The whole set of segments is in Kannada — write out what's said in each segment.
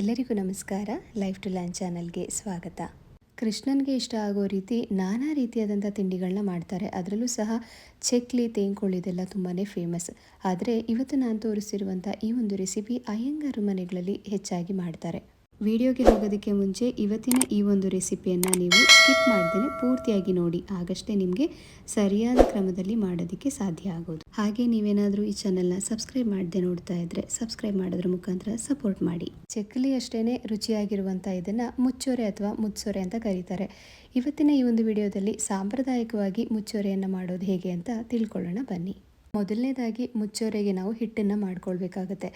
ಎಲ್ಲರಿಗೂ ನಮಸ್ಕಾರ. ಲೈಫ್ ಟು ಲ್ಯಾಂಡ್ ಚಾನಲ್ಗೆ ಸ್ವಾಗತ. ಕೃಷ್ಣನ್ಗೆ ಇಷ್ಟ ಆಗೋ ರೀತಿ ನಾನಾ ರೀತಿಯಾದಂಥ ತಿಂಡಿಗಳನ್ನ ಮಾಡ್ತಾರೆ. ಅದರಲ್ಲೂ ಸಹ ಚಕ್ಲಿ, ತೇಂಕೋಳು ಇದೆಲ್ಲ ತುಂಬಾ ಫೇಮಸ್. ಆದರೆ ಇವತ್ತು ನಾನು ತೋರಿಸಿರುವಂಥ ಈ ಒಂದು ರೆಸಿಪಿ ಅಯ್ಯಂಗಾರು ಮನೆಗಳಲ್ಲಿ ಹೆಚ್ಚಾಗಿ ಮಾಡ್ತಾರೆ. ವಿಡಿಯೋಗೆ ಹೋಗೋದಕ್ಕೆ ಮುಂಚೆ ಇವತ್ತಿನ ಈ ಒಂದು ರೆಸಿಪಿಯನ್ನು ನೀವು ಸ್ಕಿಪ್ ಮಾಡ್ದೇನೆ ಪೂರ್ತಿಯಾಗಿ ನೋಡಿ. ಆಗಷ್ಟೇ ನಿಮಗೆ ಸರಿಯಾದ ಕ್ರಮದಲ್ಲಿ ಮಾಡೋದಕ್ಕೆ ಸಾಧ್ಯ ಆಗೋದು. ಹಾಗೆ ನೀವೇನಾದರೂ ಈ ಚಾನಲ್ನ ಸಬ್ಸ್ಕ್ರೈಬ್ ಮಾಡದೆ ನೋಡ್ತಾ ಇದ್ರೆ ಸಬ್ಸ್ಕ್ರೈಬ್ ಮಾಡೋದ್ರ ಮುಖಾಂತರ ಸಪೋರ್ಟ್ ಮಾಡಿ. ಚಕ್ಕಲಿ ಅಷ್ಟೇ ರುಚಿಯಾಗಿರುವಂಥ ಇದನ್ನು ಮುಚ್ಚೋರೆ ಅಥವಾ ಮುಚ್ಚೋರೆ ಅಂತ ಕರೀತಾರೆ. ಇವತ್ತಿನ ಈ ಒಂದು ವಿಡಿಯೋದಲ್ಲಿ ಸಾಂಪ್ರದಾಯಿಕವಾಗಿ ಮುಚ್ಚೋರೆಯನ್ನು ಮಾಡೋದು ಹೇಗೆ ಅಂತ ತಿಳ್ಕೊಳ್ಳೋಣ ಬನ್ನಿ. ಮೊದಲನೇದಾಗಿ ಮುಚ್ಚೋರೆಗೆ ನಾವು ಹಿಟ್ಟನ್ನು ಮಾಡ್ಕೊಳ್ಬೇಕಾಗತ್ತೆ.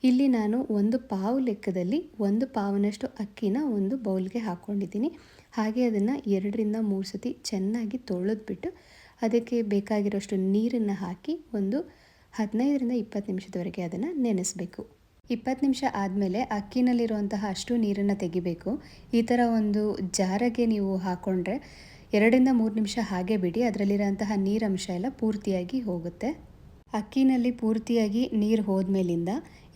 ಇಲ್ಲಿ ನಾನು ಒಂದು ಪಾವು ಲೆಕ್ಕದಲ್ಲಿ ಒಂದು ಪಾವನಷ್ಟು ಅಕ್ಕಿನ ಒಂದು ಬೌಲ್ಗೆ ಹಾಕ್ಕೊಂಡಿದ್ದೀನಿ. ಹಾಗೆ ಅದನ್ನು 2-3 ಸತಿ ಚೆನ್ನಾಗಿ ತೊಳೆದ್ಬಿಟ್ಟು ಅದಕ್ಕೆ ಬೇಕಾಗಿರೋಷ್ಟು ನೀರನ್ನು ಹಾಕಿ ಒಂದು 15-20 ನಿಮಿಷದವರೆಗೆ ಅದನ್ನು ನೆನೆಸಬೇಕು. 20 ನಿಮಿಷ ಆದಮೇಲೆ ಅಕ್ಕಿನಲ್ಲಿರುವಂತಹ ಅಷ್ಟು ನೀರನ್ನು ತೆಗಿಬೇಕು. ಈ ಥರ ಒಂದು ಜಾರಿಗೆ ನೀವು ಹಾಕ್ಕೊಂಡ್ರೆ 2-3 ನಿಮಿಷ ಹಾಗೆ ಬಿಡಿ. ಅದರಲ್ಲಿರೋಂತಹ ನೀರಂಶ ಎಲ್ಲ ಪೂರ್ತಿಯಾಗಿ ಹೋಗುತ್ತೆ. ಅಕ್ಕಿನಲ್ಲಿ ಪೂರ್ತಿಯಾಗಿ ನೀರು ಹೋದ್ಮೇಲಿಂದ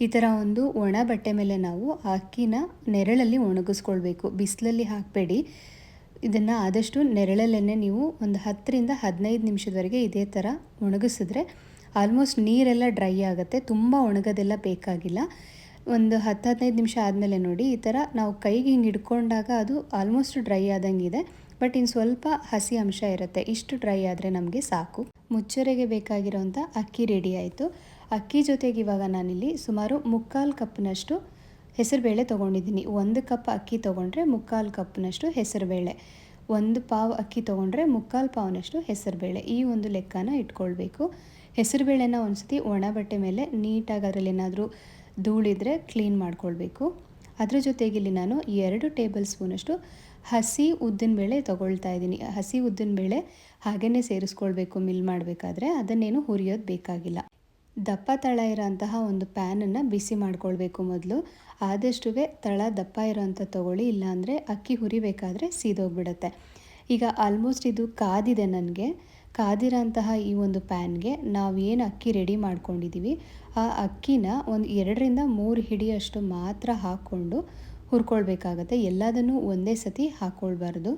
ಈ ಥರ ಒಂದು ಒಣ ಬಟ್ಟೆ ಮೇಲೆ ನಾವು ಅಕ್ಕಿನ ನೆರಳಲ್ಲಿ ಒಣಗಿಸ್ಕೊಳ್ಬೇಕು. ಬಿಸಿಲಲ್ಲಿ ಹಾಕಬೇಡಿ. ಇದನ್ನು ಆದಷ್ಟು ನೆರಳಲ್ಲೇ ನೀವು ಒಂದು 10-15 ನಿಮಿಷದವರೆಗೆ ಇದೇ ಥರ ಒಣಗಿಸಿದ್ರೆ ಆಲ್ಮೋಸ್ಟ್ ನೀರೆಲ್ಲ ಡ್ರೈ ಆಗುತ್ತೆ. ತುಂಬ ಒಣಗೋದೆಲ್ಲ ಬೇಕಾಗಿಲ್ಲ. ಒಂದು 10-15 ನಿಮಿಷ ಆದಮೇಲೆ ನೋಡಿ, ಈ ಥರ ನಾವು ಕೈಗೆ ಹಿಂಗೆ ಹಿಡ್ಕೊಂಡಾಗ ಅದು ಆಲ್ಮೋಸ್ಟ್ ಡ್ರೈ ಆದಂಗಿದೆ. ಬಟ್ ಇನ್ನು ಸ್ವಲ್ಪ ಹಸಿ ಅಂಶ ಇರುತ್ತೆ. ಇಷ್ಟು ಡ್ರೈ ಆದರೆ ನಮಗೆ ಸಾಕು. ಮುಚ್ಚೋರೆಗೆ ಬೇಕಾಗಿರೋಂಥ ಅಕ್ಕಿ ರೆಡಿ ಆಯಿತು. ಅಕ್ಕಿ ಜೊತೆಗೆ ಇವಾಗ ನಾನಿಲ್ಲಿ ಸುಮಾರು 3/4 ಕಪ್ನಷ್ಟು ಹೆಸರುಬೇಳೆ ತೊಗೊಂಡಿದ್ದೀನಿ. 1 ಕಪ್ ಅಕ್ಕಿ ತೊಗೊಂಡ್ರೆ 3/4 ಕಪ್ನಷ್ಟು ಹೆಸರುಬೇಳೆ, 1 ಪಾವು ಅಕ್ಕಿ ತೊಗೊಂಡ್ರೆ 3/4 ಪಾವ್ನಷ್ಟು ಹೆಸರುಬೇಳೆ, ಈ ಒಂದು ಲೆಕ್ಕನ ಇಟ್ಕೊಳ್ಬೇಕು. ಹೆಸರುಬೇಳೆನ ಒಂದ್ಸತಿ ಒಣ ಬಟ್ಟೆ ಮೇಲೆ ನೀಟಾಗಿ ಅದರಲ್ಲಿ ಏನಾದರೂ ಧೂಳಿದ್ರೆ ಕ್ಲೀನ್ ಮಾಡ್ಕೊಳ್ಬೇಕು. ಅದ್ರ ಜೊತೆಗೆ ಇಲ್ಲಿ ನಾನು 2 ಟೇಬಲ್ ಸ್ಪೂನಷ್ಟು ಹಸಿ ಉದ್ದಿನಬೇಳೆ ತೊಗೊಳ್ತಾ ಇದ್ದೀನಿ. ಹಸಿ ಉದ್ದಿನಬೇಳೆ ಹಾಗೇ ಸೇರಿಸ್ಕೊಳ್ಬೇಕು ಮಿಲ್ ಮಾಡಬೇಕಾದ್ರೆ. ಅದನ್ನೇನು ಹುರಿಯೋದು ಬೇಕಾಗಿಲ್ಲ. ದಪ್ಪ ತಳ ಇರೋಂತಹ ಒಂದು ಪ್ಯಾನನ್ನು ಬಿಸಿ ಮಾಡ್ಕೊಳ್ಬೇಕು ಮೊದಲು. ಆದಷ್ಟು ತಳ ದಪ್ಪ ಇರೋಂಥ ತೊಗೊಳ್ಳಿ, ಇಲ್ಲಾಂದರೆ ಅಕ್ಕಿ ಹುರಿಬೇಕಾದ್ರೆ ಸೀದೋಗ್ಬಿಡುತ್ತೆ. ಈಗ ಆಲ್ಮೋಸ್ಟ್ ಇದು ಕಾದಿದೆ. ನನಗೆ ಕಾದಿರೋಂತಹ ಈ ಒಂದು ಪ್ಯಾನ್ಗೆ ನಾವು ಏನು ಅಕ್ಕಿ ರೆಡಿ ಮಾಡ್ಕೊಂಡಿದ್ದೀವಿ ಆ ಅಕ್ಕಿನ ಒಂದು 2-3 ಹಿಡಿಯಷ್ಟು ಮಾತ್ರ ಹಾಕ್ಕೊಂಡು ಹುರ್ಕೊಳ್ಬೇಕಾಗತ್ತೆ. ಎಲ್ಲದನ್ನೂ ಒಂದೇ ಸತಿ ಹಾಕ್ಕೊಳ್ಬಾರ್ದು.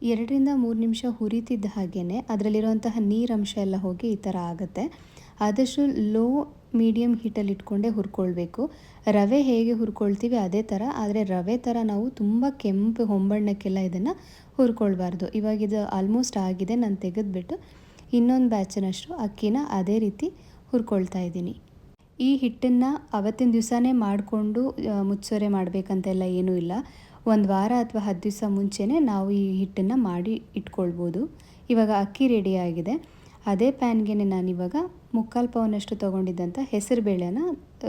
2-3 ನಿಮಿಷ ಹುರಿತಿದ್ದ ಹಾಗೇ ಅದರಲ್ಲಿರುವಂತಹ ನೀರಂಶ ಎಲ್ಲ ಹೋಗಿ ಈ ಥರ ಆಗುತ್ತೆ. ಆದಷ್ಟು ಲೋ ಮೀಡಿಯಮ್ ಹೀಟಲ್ಲಿ ಇಟ್ಕೊಂಡೇ ಹುರ್ಕೊಳ್ಬೇಕು. ರವೆ ಹೇಗೆ ಹುರ್ಕೊಳ್ತೀವಿ ಅದೇ ಥರ, ಆದರೆ ರವೆ ಥರ ನಾವು ತುಂಬ ಕೆಂಪು ಹೊಂಬಣ್ಣಕ್ಕೆಲ್ಲ ಇದನ್ನು ಹುರ್ಕೊಳ್ಬಾರ್ದು. ಇವಾಗ ಇದು ಆಲ್ಮೋಸ್ಟ್ ಆಗಿದೆ. ನಾನು ತೆಗೆದುಬಿಟ್ಟು ಇನ್ನೊಂದು ಬ್ಯಾಚಿನಷ್ಟು ಅಕ್ಕಿನ ಅದೇ ರೀತಿ ಹುರ್ಕೊಳ್ತಾ ಇದ್ದೀನಿ. ಈ ಹಿಟ್ಟನ್ನು ಅವತ್ತಿನ ದಿವಸನೇ ಮಾಡಿಕೊಂಡು ಮುಚ್ಚೋರೆ ಮಾಡಬೇಕಂತೆಲ್ಲ ಏನೂ ಇಲ್ಲ. ಒಂದು ವಾರ ಅಥವಾ 10 ದಿವಸ ಮುಂಚೆನೇ ನಾವು ಈ ಹಿಟ್ಟನ್ನು ಮಾಡಿ ಇಟ್ಕೊಳ್ಬೋದು. ಇವಾಗ ಅಕ್ಕಿ ರೆಡಿ ಆಗಿದೆ. ಅದೇ ಪ್ಯಾನ್ಗೆ ನಾನಿವಾಗ 3/4 ಪಾವ್ನಷ್ಟು ತೊಗೊಂಡಿದ್ದಂಥ ಹೆಸರುಬೇಳೆನ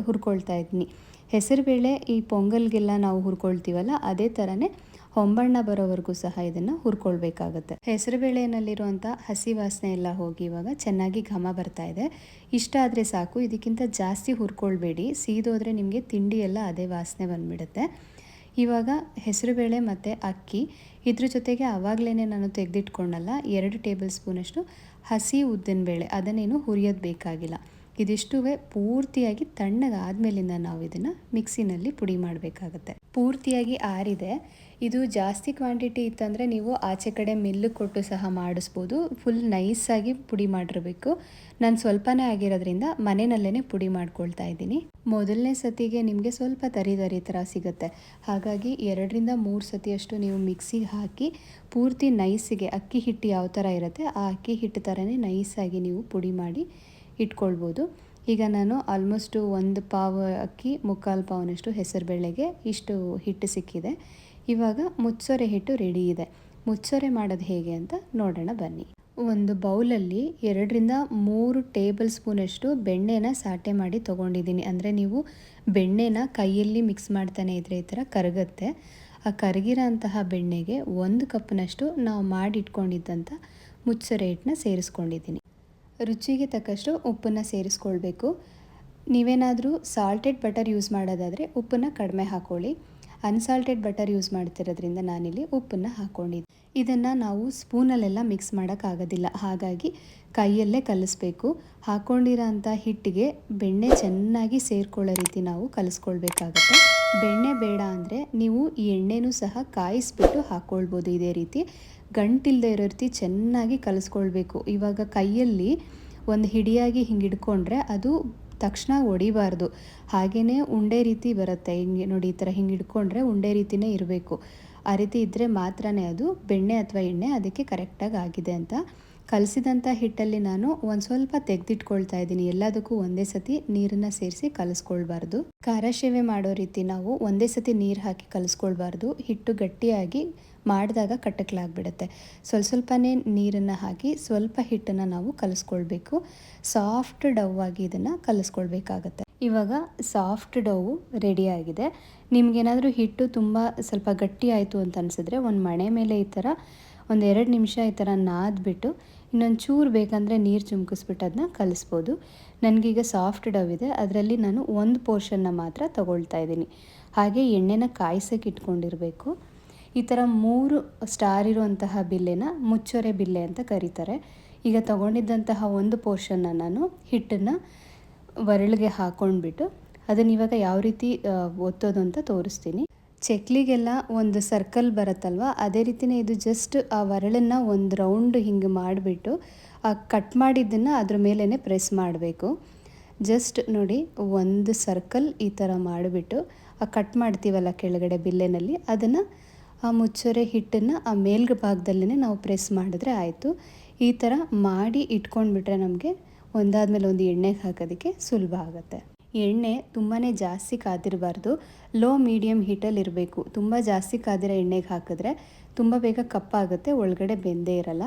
ಹುರ್ಕೊಳ್ತಾ ಇದ್ದೀನಿ. ಹೆಸರುಬೇಳೆ ಈ ಪೊಂಗಲ್ಗೆಲ್ಲ ನಾವು ಹುರ್ಕೊಳ್ತೀವಲ್ಲ ಅದೇ ಥರನೇ ಹೊಂಬಣ್ಣ ಬರೋವರೆಗೂ ಸಹ ಇದನ್ನು ಹುರ್ಕೊಳ್ಬೇಕಾಗತ್ತೆ. ಹೆಸರುಬೇಳೆನಲ್ಲಿರುವಂಥ ಹಸಿ ವಾಸನೆ ಎಲ್ಲ ಹೋಗಿ ಇವಾಗ ಚೆನ್ನಾಗಿ ಘಮ ಬರ್ತಾ ಇದೆ. ಇಷ್ಟ ಆದರೆ ಸಾಕು. ಇದಕ್ಕಿಂತ ಜಾಸ್ತಿ ಹುರ್ಕೊಳ್ಬೇಡಿ. ಸೀದೋದ್ರೆ ನಿಮಗೆ ತಿಂಡಿ ಎಲ್ಲ ಅದೇ ವಾಸನೆ ಬಂದುಬಿಡುತ್ತೆ. ಇವಾಗ ಹೆಸರುಬೇಳೆ ಮತ್ತು ಅಕ್ಕಿ ಇದ್ರ ಜೊತೆಗೆ ಆವಾಗಲೇ ನಾನು ತೆಗೆದಿಟ್ಕೊಂಡಲ್ಲ 2 ಟೇಬಲ್ ಸ್ಪೂನಷ್ಟು ಹಸಿ ಉದ್ದಿನಬೇಳೆ, ಅದನ್ನೇನು ಹುರಿಯೋದು ಬೇಕಾಗಿಲ್ಲ. ಇದಿಷ್ಟು ಪೂರ್ತಿಯಾಗಿ ತಣ್ಣಗಾದ್ಮೇಲಿಂದ ನಾವು ಇದನ್ನು ಮಿಕ್ಸಿನಲ್ಲಿ ಪುಡಿ ಮಾಡಬೇಕಾಗತ್ತೆ. ಪೂರ್ತಿಯಾಗಿ ಆರಿದೆ. ಇದು ಜಾಸ್ತಿ ಕ್ವಾಂಟಿಟಿ ಇತ್ತಂದರೆ ನೀವು ಆಚೆ ಕಡೆ ಮಿಲ್ಲಿಗೆ ಕೊಟ್ಟು ಸಹ ಮಾಡಿಸ್ಬೋದು. ಫುಲ್ ನೈಸಾಗಿ ಪುಡಿ ಮಾಡಿರಬೇಕು. ನಾನು ಸ್ವಲ್ಪನೇ ಆಗಿರೋದ್ರಿಂದ ಮನೆಯಲ್ಲೇ ಪುಡಿ ಮಾಡ್ಕೊಳ್ತಾ ಇದ್ದೀನಿ. ಮೊದಲನೇ ಸತಿಗೆ ನಿಮಗೆ ಸ್ವಲ್ಪ ತರಿ ಥರ ಸಿಗುತ್ತೆ. ಹಾಗಾಗಿ 2-3 ಸತಿಯಷ್ಟು ನೀವು ಮಿಕ್ಸಿಗೆ ಹಾಕಿ ಪೂರ್ತಿ ನೈಸಿಗೆ ಅಕ್ಕಿ ಹಿಟ್ಟು ಯಾವ ಥರ ಇರುತ್ತೆ ಆ ಅಕ್ಕಿ ಹಿಟ್ಟು ಥರನೇ ನೈಸಾಗಿ ನೀವು ಪುಡಿ ಮಾಡಿ ಇಟ್ಕೊಳ್ಬೋದು. ಈಗ ನಾನು ಆಲ್ಮೋಸ್ಟು 1 ಪಾವು ಅಕ್ಕಿ 3/4 ಪಾವ್ನಷ್ಟು ಹೆಸರುಬೇಳೆಗೆ ಇಷ್ಟು ಹಿಟ್ಟು ಸಿಕ್ಕಿದೆ. ಇವಾಗ ಮುಚ್ಚೋರೆ ಹಿಟ್ಟು ರೆಡಿ ಇದೆ. ಮುಚ್ಚೋರೆ ಮಾಡೋದು ಹೇಗೆ ಅಂತ ನೋಡೋಣ ಬನ್ನಿ. ಒಂದು ಬೌಲಲ್ಲಿ 2-3 ಟೇಬಲ್ ಸ್ಪೂನಷ್ಟು ಬೆಣ್ಣೆನ ಸಾಟೆ ಮಾಡಿ ತೊಗೊಂಡಿದ್ದೀನಿ. ಅಂದರೆ ನೀವು ಬೆಣ್ಣೆನ ಕೈಯಲ್ಲಿ ಮಿಕ್ಸ್ ಮಾಡ್ತಾನೆ ಇದ್ರೆ ಈ ಥರ ಕರಗುತ್ತೆ. ಆ ಕರಗಿರೋ ಅಂತಹ ಬೆಣ್ಣೆಗೆ 1 ಕಪ್ನಷ್ಟು ನಾವು ಮಾಡಿಟ್ಕೊಂಡಿದ್ದಂಥ ಮುಚ್ಚೋರೆ ಹಿಟ್ಟನ್ನ ಸೇರಿಸ್ಕೊಂಡಿದ್ದೀನಿ. ರುಚಿಗೆ ತಕ್ಕಷ್ಟು ಉಪ್ಪನ್ನು ಸೇರಿಸ್ಕೊಳ್ಬೇಕು. ನೀವೇನಾದರೂ ಸಾಲ್ಟೆಡ್ ಬಟರ್ ಯೂಸ್ ಮಾಡೋದಾದರೆ ಉಪ್ಪನ್ನು ಕಡಿಮೆ ಹಾಕ್ಕೊಳ್ಳಿ. ಅನ್ಸಾಲ್ಟೆಡ್ ಬಟರ್ ಯೂಸ್ ಮಾಡ್ತಿರೋದ್ರಿಂದ ನಾನಿಲ್ಲಿ ಉಪ್ಪನ್ನು ಹಾಕ್ಕೊಂಡಿದ್ದೆ. ಇದನ್ನು ನಾವು ಸ್ಪೂನಲ್ಲೆಲ್ಲ ಮಿಕ್ಸ್ ಮಾಡೋಕ್ಕಾಗೋದಿಲ್ಲ. ಹಾಗಾಗಿ ಕೈಯಲ್ಲೇ ಕಲಿಸ್ಬೇಕು. ಹಾಕ್ಕೊಂಡಿರೋ ಅಂಥ ಹಿಟ್ಟಿಗೆ ಬೆಣ್ಣೆ ಚೆನ್ನಾಗಿ ಸೇರ್ಕೊಳ್ಳೋ ರೀತಿ ನಾವು ಕಲಿಸ್ಕೊಳ್ಬೇಕಾಗತ್ತೆ. ಬೆಣ್ಣೆ ಬೇಡ ಅಂದರೆ ನೀವು ಈ ಎಣ್ಣೆನೂ ಸಹ ಕಾಯಿಸ್ಬಿಟ್ಟು ಹಾಕ್ಕೊಳ್ಬೋದು. ಇದೇ ರೀತಿ ಗಂಟಿಲ್ಲದೆ ಇರೋ ರೀತಿ ಚೆನ್ನಾಗಿ ಕಲಿಸ್ಕೊಳ್ಬೇಕು. ಇವಾಗ ಕೈಯಲ್ಲಿ ಒಂದು ಹಿಡಿಯಾಗಿ ಹಿಂಗೆ ಹಿಡ್ಕೊಂಡ್ರೆ ಅದು ತಕ್ಷಣ ಒಡಿಬಾರ್ದು. ಹಾಗೆಯೇ ಉಂಡೆ ರೀತಿ ಬರುತ್ತೆ. ಹಿಂಗೆ ನೋಡಿ, ಈ ಥರ ಹಿಂಗೆ ಹಿಡ್ಕೊಂಡ್ರೆ ಉಂಡೆ ರೀತಿಯೇ ಇರಬೇಕು. ಆ ರೀತಿ ಇದ್ದರೆ ಮಾತ್ರನೇ ಅದು ಬೆಣ್ಣೆ ಅಥವಾ ಎಣ್ಣೆ ಅದಕ್ಕೆ ಕರೆಕ್ಟಾಗಿ ಆಗಿದೆ ಅಂತ. ಕಲಸಿದಂಥ ಹಿಟ್ಟಲ್ಲಿ ನಾನು ಒಂದು ಸ್ವಲ್ಪ ತೆಗೆದಿಟ್ಕೊಳ್ತಾ ಇದ್ದೀನಿ. ಎಲ್ಲದಕ್ಕೂ ಒಂದೇ ಸತಿ ನೀರನ್ನು ಸೇರಿಸಿ ಕಲಿಸ್ಕೊಳ್ಬಾರ್ದು. ಖಾರ ಶೇವೆ ಮಾಡೋ ರೀತಿ ನಾವು ಒಂದೇ ಸತಿ ನೀರು ಹಾಕಿ ಕಲಿಸ್ಕೊಳ್ಬಾರ್ದು. ಹಿಟ್ಟು ಗಟ್ಟಿಯಾಗಿ ಮಾಡಿದಾಗ ಕಟ್ಟಕ್ಲಾಗ್ಬಿಡುತ್ತೆ. ಸ್ವಲ್ಪನೇ ನೀರನ್ನು ಹಾಕಿ ಸ್ವಲ್ಪ ಹಿಟ್ಟನ್ನು ನಾವು ಕಲಿಸ್ಕೊಳ್ಬೇಕು. ಸಾಫ್ಟ್ ಡವ್ ಆಗಿ ಇದನ್ನು ಕಲಿಸ್ಕೊಳ್ಬೇಕಾಗತ್ತೆ. ಇವಾಗ ಸಾಫ್ಟ್ ಡವ್ ರೆಡಿಯಾಗಿದೆ. ನಿಮಗೇನಾದರೂ ಹಿಟ್ಟು ತುಂಬ ಸ್ವಲ್ಪ ಗಟ್ಟಿ ಆಯಿತು ಅಂತ ಅನಿಸಿದ್ರೆ ಒಂದು ಮಣೆ ಮೇಲೆ ಈ ಥರ ಒಂದು 2 ನಿಮಿಷ ಈ ಥರ ನಾದ್ಬಿಟ್ಟು ಇನ್ನೊಂದು ಚೂರು ಬೇಕಂದರೆ ನೀರು ಚಿಮ್ಕಿಸ್ಬಿಟ್ಟು ಅದನ್ನ ಕಲಿಸ್ಬೋದು. ನನಗೀಗ ಸಾಫ್ಟ್ ಡವ್ ಇದೆ, ಅದರಲ್ಲಿ ನಾನು ಒಂದು ಪೋರ್ಷನ್ನ ಮಾತ್ರ ತಗೊಳ್ತಾ ಇದ್ದೀನಿ. ಹಾಗೆ ಎಣ್ಣೆನ ಕಾಯಿಸೋಕೆ ಇಟ್ಕೊಂಡಿರಬೇಕು. ಈ ಥರ 3 ಸ್ಟಾರ್ ಇರುವಂತಹ ಬಿಲ್ಲೆನ ಮುಚ್ಚೊರೆ ಬಿಲ್ಲೆ ಅಂತ ಕರೀತಾರೆ. ಈಗ ತಗೊಂಡಿದ್ದಂತಹ ಒಂದು ಪೋರ್ಷನ್ನ ನಾನು ಹಿಟ್ಟನ್ನು ಒರಳಿಗೆ ಹಾಕ್ಕೊಂಡ್ಬಿಟ್ಟು ಅದನ್ನು ಇವಾಗ ಯಾವ ರೀತಿ ಒತ್ತೋದು ಅಂತ ತೋರಿಸ್ತೀನಿ. ಚಕ್ಲಿಗೆಲ್ಲ ಒಂದು ಸರ್ಕಲ್ ಬರುತ್ತಲ್ವ, ಅದೇ ರೀತಿಯೇ ಇದು ಜಸ್ಟ್ ಆ ಒರಳನ್ನು ಒಂದು ರೌಂಡ್ ಹಿಂಗೆ ಮಾಡಿಬಿಟ್ಟು ಆ ಕಟ್ ಮಾಡಿದ್ದನ್ನು ಅದ್ರ ಮೇಲೇ ಪ್ರೆಸ್ ಮಾಡಬೇಕು. ಜಸ್ಟ್ ನೋಡಿ, ಒಂದು ಸರ್ಕಲ್ ಈ ಥರ ಮಾಡಿಬಿಟ್ಟು ಆ ಕಟ್ ಮಾಡ್ತೀವಲ್ಲ ಕೆಳಗಡೆ ಬಿಲ್ಲೆನಲ್ಲಿ, ಅದನ್ನು ಆ ಮುಚ್ಚೊರೆ ಹಿಟ್ಟನ್ನು ಆ ಮೇಲ್ಗ ಭಾಗದಲ್ಲೇ ನಾವು ಪ್ರೆಸ್ ಮಾಡಿದ್ರೆ ಆಯಿತು. ಈ ಥರ ಮಾಡಿ ಇಟ್ಕೊಂಡ್ಬಿಟ್ರೆ ನಮಗೆ ಒಂದಾದ್ಮೇಲೆ ಒಂದು ಎಣ್ಣೆಗೆ ಹಾಕೋದಕ್ಕೆ ಸುಲಭ ಆಗುತ್ತೆ. ಎಣ್ಣೆ ತುಂಬಾ ಜಾಸ್ತಿ ಕಾದಿರಬಾರ್ದು, ಲೋ ಮೀಡಿಯಮ್ ಹೀಟಲ್ಲಿ ಇರಬೇಕು. ತುಂಬ ಜಾಸ್ತಿ ಕಾದಿರೋ ಎಣ್ಣೆಗೆ ಹಾಕಿದ್ರೆ ತುಂಬ ಬೇಗ ಕಪ್ಪಾಗುತ್ತೆ, ಒಳಗಡೆ ಬೆಂದೇ ಇರಲ್ಲ.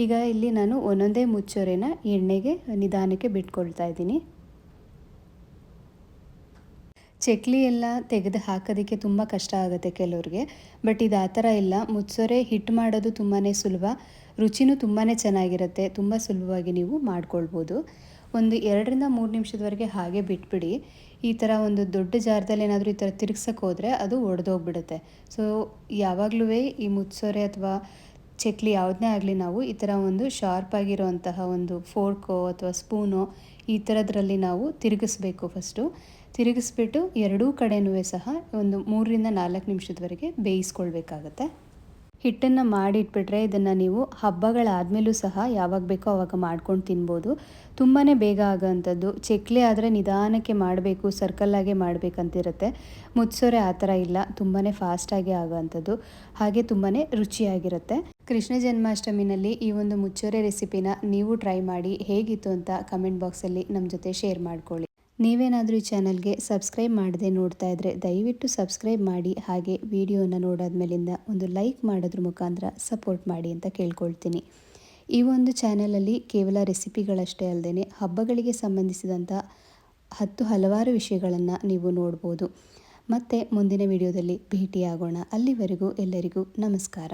ಈಗ ಇಲ್ಲಿ ನಾನು ಒಂದೊಂದೇ ಮುಚ್ಚೊರೆನ ಎಣ್ಣೆಗೆ ನಿಧಾನಕ್ಕೆ ಬಿಟ್ಕೊಳ್ತಾ ಇದ್ದೀನಿ. ಚಕ್ಲಿ ಎಲ್ಲ ತೆಗೆದು ಹಾಕೋದಕ್ಕೆ ತುಂಬ ಕಷ್ಟ ಆಗುತ್ತೆ ಕೆಲವ್ರಿಗೆ, ಬಟ್ ಇದು ಆ ಥರ ಇಲ್ಲ. ಮುಚ್ಚೊರೆ ಹಿಟ್ಟು ಮಾಡೋದು ತುಂಬಾ ಸುಲಭ, ರುಚಿನೂ ತುಂಬಾ ಚೆನ್ನಾಗಿರುತ್ತೆ. ತುಂಬ ಸುಲಭವಾಗಿ ನೀವು ಮಾಡ್ಕೊಳ್ಬೋದು. ಒಂದು 2ರಿಂದ 3 ನಿಮಿಷದವರೆಗೆ ಹಾಗೆ ಬಿಟ್ಬಿಡಿ. ಈ ಥರ ಒಂದು ದೊಡ್ಡ ಜಾರದಲ್ಲಿ ಏನಾದರೂ ಈ ಥರ ತಿರುಗ್ಸಕ್ಕೆ ಹೋದರೆ ಅದು ಒಡೆದೋಗ್ಬಿಡುತ್ತೆ. ಸೊ ಯಾವಾಗಲೂ ಈ ಮುಚ್ಚೊರೆ ಅಥವಾ ಚಕ್ಲಿ ಯಾವುದನ್ನೇ ಆಗಲಿ ನಾವು ಈ ಥರ ಒಂದು ಶಾರ್ಪ್ ಆಗಿರೋಂತಹ ಒಂದು ಫೋರ್ಕೋ ಅಥವಾ ಸ್ಪೂನೋ ಈ ಥರದ್ರಲ್ಲಿ ನಾವು ತಿರುಗಿಸ್ಬೇಕು. ಫಸ್ಟು ತಿರುಗಿಸ್ಬಿಟ್ಟು ಎರಡೂ ಕಡೆನೂ ಸಹ ಒಂದು 3ರಿಂದ 4 ನಿಮಿಷದವರೆಗೆ ಬೇಯಿಸ್ಕೊಳ್ಬೇಕಾಗತ್ತೆ. ಹಿಟ್ಟನ್ನು ಮಾಡಿಟ್ಬಿಟ್ರೆ ಇದನ್ನು ನೀವು ಹಬ್ಬಗಳಾದಮೇಲೂ ಸಹ ಯಾವಾಗ ಬೇಕೋ ಆವಾಗ ಮಾಡ್ಕೊಂಡು ತಿನ್ಬೋದು. ತುಂಬಾ ಬೇಗ ಆಗೋವಂಥದ್ದು. ಚಕ್ಲಿ ಆದರೆ ನಿಧಾನಕ್ಕೆ ಮಾಡಬೇಕು, ಸರ್ಕಲ್ಲಾಗೆ ಮಾಡಬೇಕಂತಿರುತ್ತೆ. ಮುಚ್ಚೊರೆ ಆ ಥರ ಇಲ್ಲ, ತುಂಬಾ ಫಾಸ್ಟಾಗಿ ಆಗೋವಂಥದ್ದು. ಹಾಗೆ ತುಂಬಾ ರುಚಿಯಾಗಿರುತ್ತೆ. ಕೃಷ್ಣ ಜನ್ಮಾಷ್ಟಮಿನಲ್ಲಿ ಈ ಒಂದು ಮುಚ್ಚೊರೆ ರೆಸಿಪಿನ ನೀವು ಟ್ರೈ ಮಾಡಿ ಹೇಗಿತ್ತು ಅಂತ ಕಮೆಂಟ್ ಬಾಕ್ಸಲ್ಲಿ ನಮ್ಮ ಜೊತೆ ಶೇರ್ ಮಾಡ್ಕೊಳ್ಳಿ. ನೀವೇನಾದರೂ ಈ ಚಾನಲ್ಗೆ ಸಬ್ಸ್ಕ್ರೈಬ್ ಮಾಡದೆ ನೋಡ್ತಾ ಇದ್ದರೆ ದಯವಿಟ್ಟು ಸಬ್ಸ್ಕ್ರೈಬ್ ಮಾಡಿ. ಹಾಗೆ ವಿಡಿಯೋನ ನೋಡಾದ್ಮೇಲಿಂದ ಒಂದು ಲೈಕ್ ಮಾಡೋದ್ರ ಮುಖಾಂತರ ಸಪೋರ್ಟ್ ಮಾಡಿ ಅಂತ ಕೇಳ್ಕೊಳ್ತೀನಿ. ಈ ಒಂದು ಚಾನಲಲ್ಲಿ ಕೇವಲ ರೆಸಿಪಿಗಳಷ್ಟೇ ಅಲ್ಲದೆ ಹಬ್ಬಗಳಿಗೆ ಸಂಬಂಧಿಸಿದಂಥ ಹಲವಾರು ವಿಷಯಗಳನ್ನು ನೀವು ನೋಡ್ಬೋದು. ಮತ್ತೆ ಮುಂದಿನ ವಿಡಿಯೋದಲ್ಲಿ ಭೇಟಿಯಾಗೋಣ. ಅಲ್ಲಿವರೆಗೂ ಎಲ್ಲರಿಗೂ ನಮಸ್ಕಾರ.